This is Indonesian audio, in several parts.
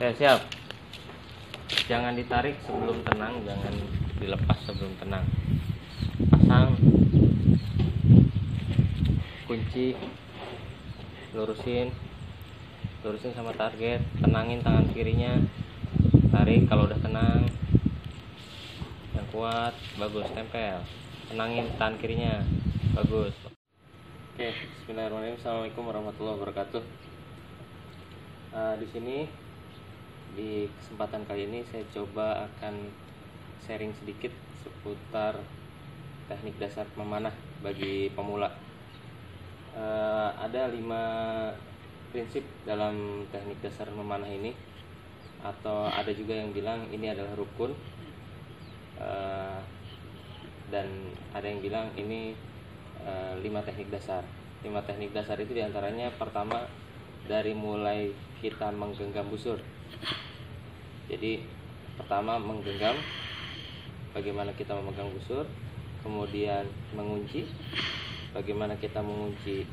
Oke, siap. Jangan ditarik sebelum tenang, jangan dilepas sebelum tenang. Pasang kunci, lurusin sama target, tenangin tangan kirinya, tarik. Kalau udah tenang, yang kuat, bagus, tempel. Tenangin tangan kirinya, bagus. Oke, bismillahirrahmanirrahim. Assalamualaikum warahmatullahi wabarakatuh. Di sini di kesempatan kali ini saya coba akan sharing sedikit seputar teknik dasar memanah bagi pemula. Ada 5 prinsip dalam teknik dasar memanah ini, atau ada juga yang bilang ini adalah rukun, dan ada yang bilang ini 5 teknik dasar. 5 teknik dasar itu diantaranya pertama dari mulai kita menggenggam busur. Jadi pertama menggenggam, bagaimana kita memegang busur, kemudian mengunci, bagaimana kita mengunci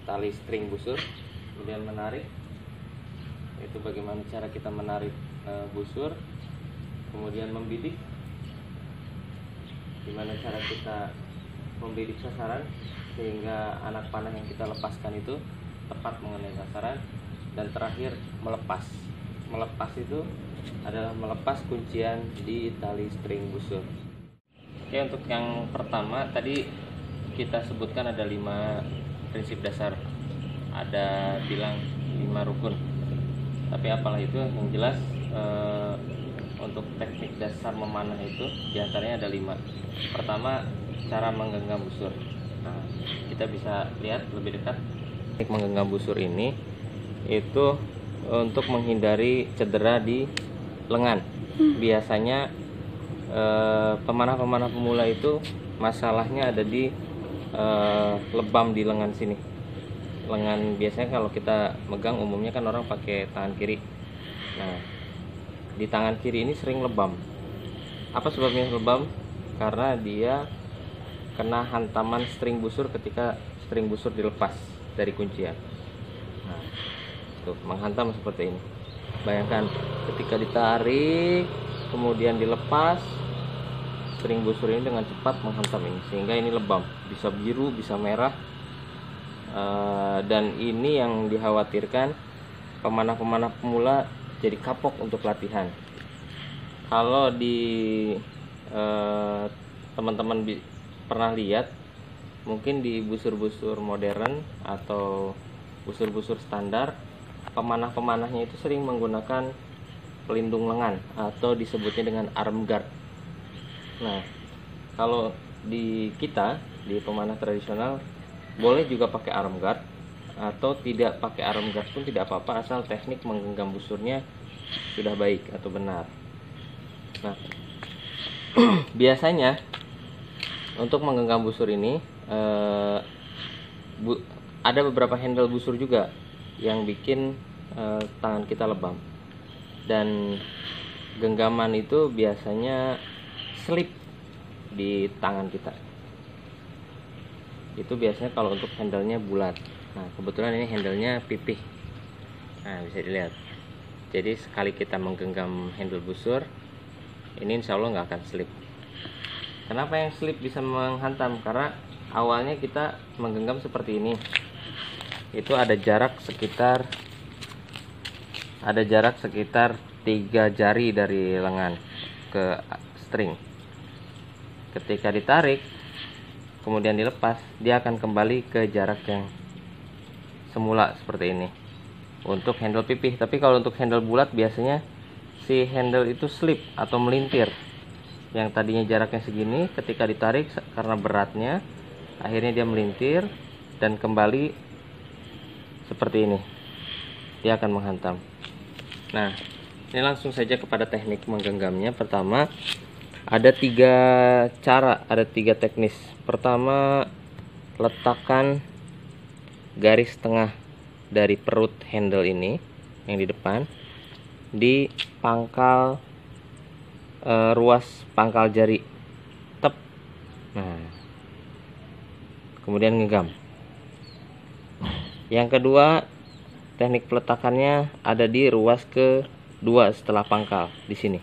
tali string busur, kemudian menarik, itu bagaimana cara kita menarik busur, kemudian membidik, gimana cara kita membidik sasaran sehingga anak panah yang kita lepaskan itu tepat mengenai sasaran, dan terakhir melepas. Melepas itu adalah melepas kuncian di tali string busur. Oke, untuk yang pertama tadi kita sebutkan ada 5 prinsip dasar, ada bilang 5 rukun, tapi apalah itu, yang jelas untuk teknik dasar memanah itu diantaranya ada 5. Pertama, cara menggenggam busur. Nah, kita bisa lihat lebih dekat. Teknik menggenggam busur ini itu untuk menghindari cedera di lengan. Biasanya pemanah-pemanah pemula itu masalahnya ada di lebam di lengan sini. Lengan biasanya kalau kita megang umumnya kan orang pakai tangan kiri. Nah, di tangan kiri ini sering lebam. Apa sebabnya lebam? Karena dia kena hantaman string busur ketika string busur dilepas dari kuncian. Nah, tuh, menghantam seperti ini. Bayangkan ketika ditarik kemudian dilepas, string busur ini dengan cepat menghantam ini sehingga ini lebam, bisa biru, bisa merah, dan ini yang dikhawatirkan pemanah-pemanah pemula jadi kapok untuk latihan. Kalau di teman-teman pernah lihat, mungkin di busur-busur modern atau busur-busur standar, pemanah-pemanahnya itu sering menggunakan pelindung lengan atau disebutnya dengan arm guard. Nah, kalau di kita, di pemanah tradisional, boleh juga pakai arm guard atau tidak pakai arm guard pun tidak apa-apa, asal teknik menggenggam busurnya sudah baik atau benar. Nah, biasanya untuk menggenggam busur ini ada beberapa handle busur juga yang bikin tangan kita lebam, dan genggaman itu biasanya slip di tangan kita. Itu biasanya kalau untuk handlenya bulat. Nah, kebetulan ini handlenya pipih. Nah, bisa dilihat. Jadi sekali kita menggenggam handle busur, ini insya Allah nggak akan slip. Kenapa yang slip bisa menghantam? Karena awalnya kita menggenggam seperti ini. Itu ada jarak sekitar 3 jari dari lengan ke string. Ketika ditarik kemudian dilepas, dia akan kembali ke jarak yang semula seperti ini untuk handle pipih. Tapi kalau untuk handle bulat biasanya si handle itu slip atau melintir. Yang tadinya jaraknya segini, ketika ditarik karena beratnya, akhirnya dia melintir dan kembali seperti ini. Dia akan menghantam. Nah, ini langsung saja kepada teknik menggenggamnya. Pertama, ada 3 cara, ada 3 teknis. Pertama, letakkan garis tengah dari perut handle ini yang di depan di pangkal ruas pangkal jari. Tep. Nah, kemudian genggam. Yang kedua, teknik peletakannya ada di ruas ke 2 setelah pangkal di sini.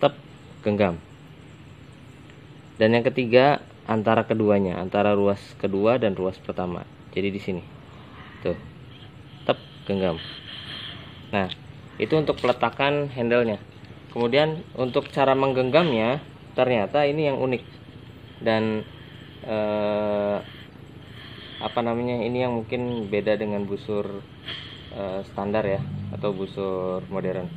Tep, genggam. Dan yang ketiga antara keduanya, antara ruas kedua dan ruas pertama. Jadi di sini. Tuh. Tep, genggam. Nah, itu untuk peletakan handle-nya. Kemudian untuk cara menggenggamnya, ternyata ini yang unik. Dan ini yang mungkin beda dengan busur standar ya, atau busur modern.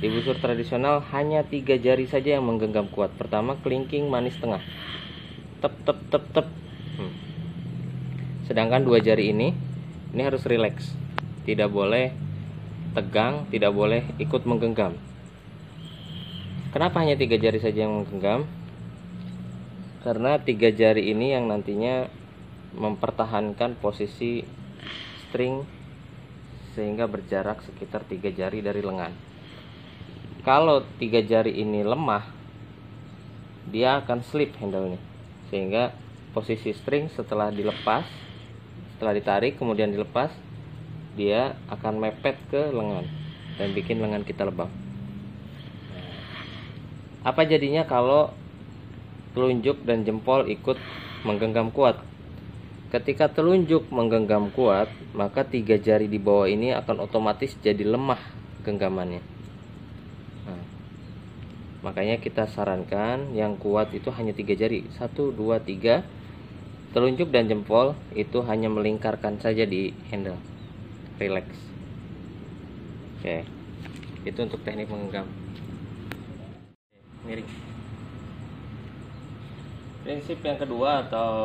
Di busur tradisional hanya 3 jari saja yang menggenggam kuat. Pertama, kelingking manis tengah. Tep tep tep tep. Sedangkan 2 jari ini harus rileks. Tidak boleh tegang, tidak boleh ikut menggenggam. Kenapa hanya 3 jari saja yang menggenggam? Karena 3 jari ini yang nantinya mempertahankan posisi string sehingga berjarak sekitar 3 jari dari lengan. Kalau 3 jari ini lemah, dia akan slip handle-nya, sehingga posisi string setelah ditarik kemudian dilepas, dia akan mepet ke lengan dan bikin lengan kita lebam. Apa jadinya kalau telunjuk dan jempol ikut menggenggam kuat? Ketika telunjuk menggenggam kuat, maka 3 jari di bawah ini akan otomatis jadi lemah genggamannya. Nah, makanya kita sarankan yang kuat itu hanya 3 jari. 1, 2, 3. Telunjuk dan jempol itu hanya melingkarkan saja di handle. Relax. Oke. Itu untuk teknik menggenggam. Miring. Prinsip yang kedua atau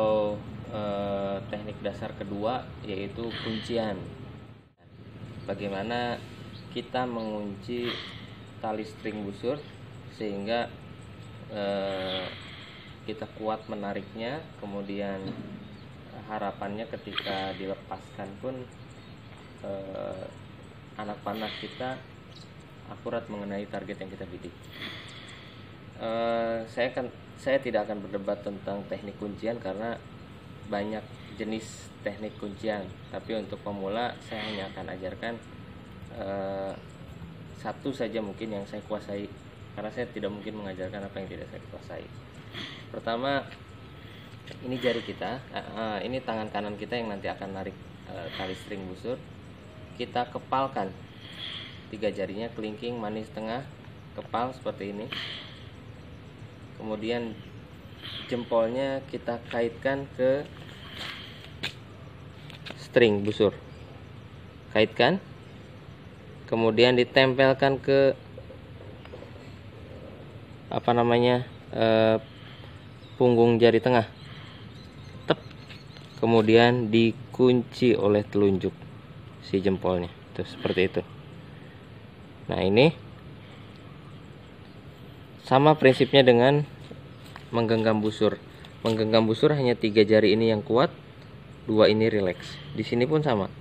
teknik dasar kedua yaitu kuncian. Bagaimana kita mengunci tali string busur sehingga kita kuat menariknya, kemudian harapannya ketika dilepaskan pun anak panah kita akurat mengenai target yang kita bidik. Saya tidak akan berdebat tentang teknik kuncian karena banyak jenis teknik kuncian, tapi untuk pemula saya hanya akan ajarkan satu saja mungkin yang saya kuasai, karena saya tidak mungkin mengajarkan apa yang tidak saya kuasai. Pertama, ini jari kita, ini tangan kanan kita yang nanti akan narik tali string busur. Kita kepalkan 3 jarinya, kelingking manis tengah, kepal seperti ini. Kemudian jempolnya kita kaitkan ke string busur, kaitkan, kemudian ditempelkan ke punggung jari tengah, tep, kemudian dikunci oleh telunjuk si jempolnya, tuh seperti itu. Nah, ini sama prinsipnya dengan menggenggam busur. Menggenggam busur hanya 3 jari ini yang kuat, 2 ini rileks. Di sini pun sama.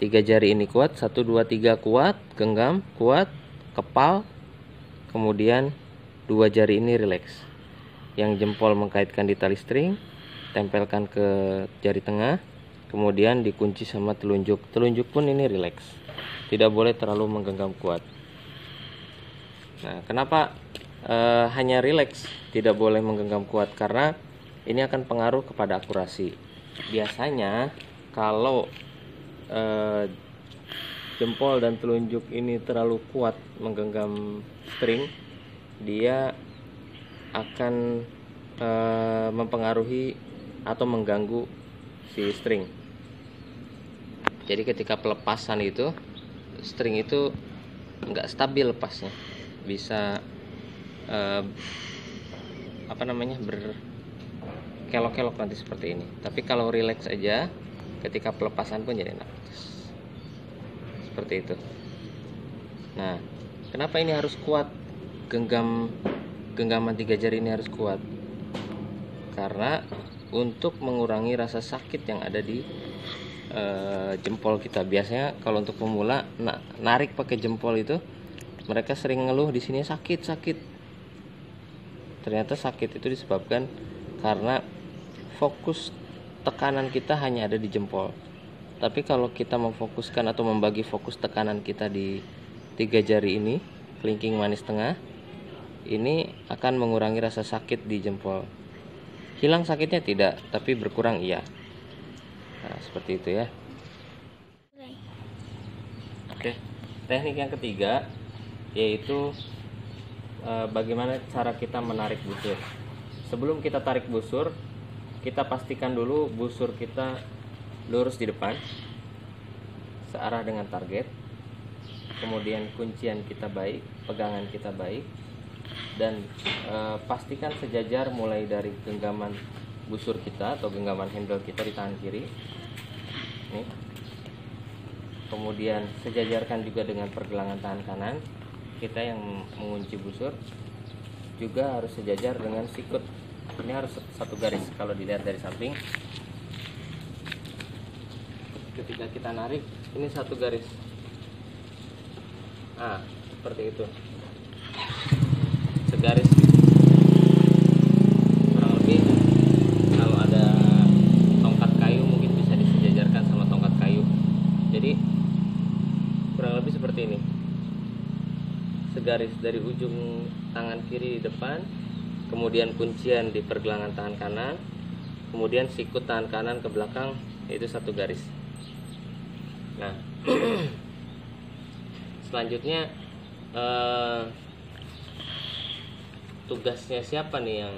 3 jari ini kuat, 1, 2, 3 kuat, genggam, kuat, kepal. Kemudian 2 jari ini rileks. Yang jempol mengkaitkan di tali string, tempelkan ke jari tengah, kemudian dikunci sama telunjuk. Telunjuk pun ini rileks. Tidak boleh terlalu menggenggam kuat. Nah, kenapa hanya rileks, tidak boleh menggenggam kuat? Karena ini akan pengaruh kepada akurasi. Biasanya kalau jempol dan telunjuk ini terlalu kuat menggenggam string, dia akan mempengaruhi atau mengganggu si string. Jadi ketika pelepasan itu, string itu nggak stabil lepasnya, bisa berkelok-kelok nanti seperti ini. Tapi kalau relax aja, ketika pelepasan pun jadi enak. Seperti itu. Nah, kenapa ini harus kuat? Genggaman 3 jari ini harus kuat. Karena untuk mengurangi rasa sakit yang ada di jempol kita. Biasanya kalau untuk pemula narik pakai jempol itu, mereka sering ngeluh di sini sakit. Ternyata sakit itu disebabkan karena fokus tekanan kita hanya ada di jempol. Tapi kalau kita memfokuskan atau membagi fokus tekanan kita di 3 jari ini, kelingking manis tengah, ini akan mengurangi rasa sakit di jempol. Hilang sakitnya tidak, tapi berkurang iya. Nah, seperti itu ya. Oke, teknik yang ketiga yaitu bagaimana cara kita menarik busur. Sebelum kita tarik busur, kita pastikan dulu busur kita lurus di depan, searah dengan target. Kemudian kuncian kita baik, pegangan kita baik, dan pastikan sejajar mulai dari genggaman busur kita atau genggaman handle kita di tangan kiri. Nih. Kemudian sejajarkan juga dengan pergelangan tangan kanan kita yang mengunci busur, juga harus sejajar dengan sikut. Ini harus satu garis kalau dilihat dari samping. Ketika kita narik, ini satu garis. Nah, seperti itu. Segaris. Kurang lebih kalau ada tongkat kayu mungkin bisa disejajarkan sama tongkat kayu. Jadi kurang lebih seperti ini. Segaris dari ujung tangan kiri di depan, kemudian kuncian di pergelangan tangan kanan, kemudian sikut tangan kanan ke belakang, itu satu garis. Nah, selanjutnya tugasnya siapa nih yang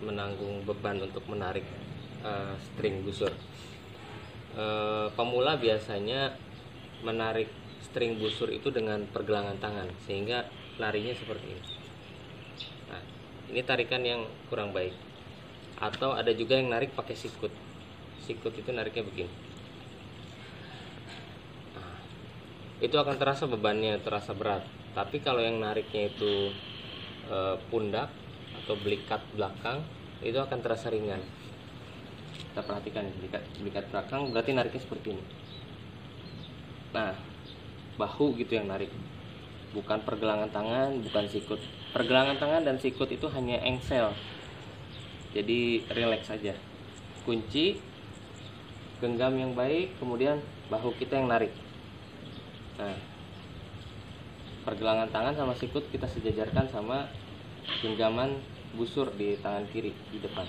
menanggung beban untuk menarik string busur? Pemula biasanya menarik string busur itu dengan pergelangan tangan, sehingga larinya seperti ini. Nah, ini tarikan yang kurang baik. Atau ada juga yang narik pakai sikut. Sikut itu nariknya begini. Nah, itu akan terasa bebannya, terasa berat. Tapi kalau yang nariknya itu pundak atau belikat belakang, itu akan terasa ringan. Kita perhatikan belikat belakang berarti nariknya seperti ini. Nah, bahu gitu yang narik, bukan pergelangan tangan, bukan sikut. Pergelangan tangan dan sikut itu hanya engsel, jadi rileks saja. Kunci, genggam yang baik, kemudian bahu kita yang narik. Nah, pergelangan tangan sama sikut kita sejajarkan sama genggaman busur di tangan kiri di depan.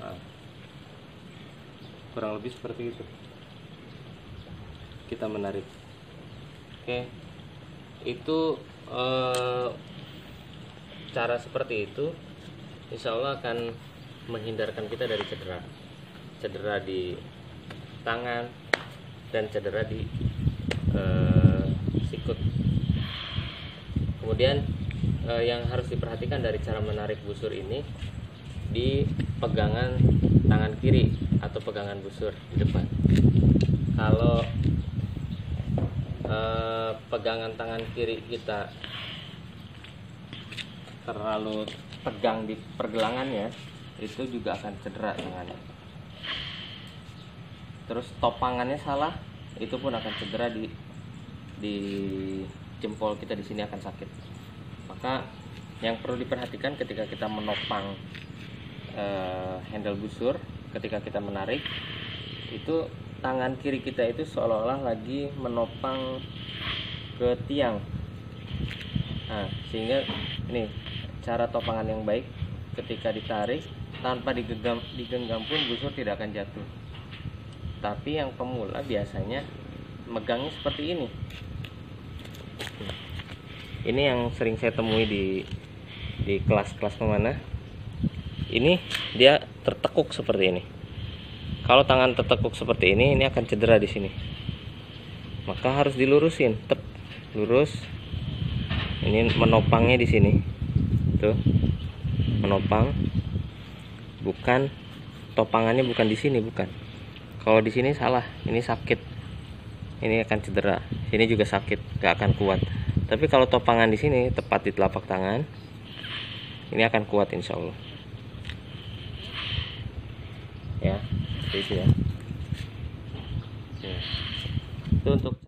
Nah, kurang lebih seperti itu kita menarik. Oke, itu cara seperti itu insya Allah akan menghindarkan kita dari cedera di tangan dan cedera di sikut. Kemudian yang harus diperhatikan dari cara menarik busur ini, di pegangan tangan kiri atau pegangan busur di depan. Kalau pegangan tangan kiri kita terlalu tegang di pergelangannya, itu juga akan cedera tangannya. Terus topangannya salah, itu pun akan cedera di jempol kita, di sini akan sakit. Maka yang perlu diperhatikan ketika kita menopang handle busur, ketika kita menarik, itu tangan kiri kita itu seolah-olah lagi menopang ke tiang. Nah, sehingga ini cara topangan yang baik, ketika ditarik tanpa digenggam pun busur tidak akan jatuh. Tapi yang pemula biasanya megangnya seperti ini. Ini yang sering saya temui di kelas-kelas kemana. Ini dia tertekuk seperti ini. Kalau tangan tertekuk seperti ini akan cedera di sini. Maka harus dilurusin, lurus. Ini menopangnya di sini. Tuh. Menopang. Bukan topangannya bukan di sini, bukan. Kalau di sini salah, ini sakit. Ini akan cedera. Sini juga sakit, gak akan kuat. Tapi kalau topangan di sini tepat di telapak tangan, ini akan kuat insya Allah. Ya. Itu ya. Itu untuk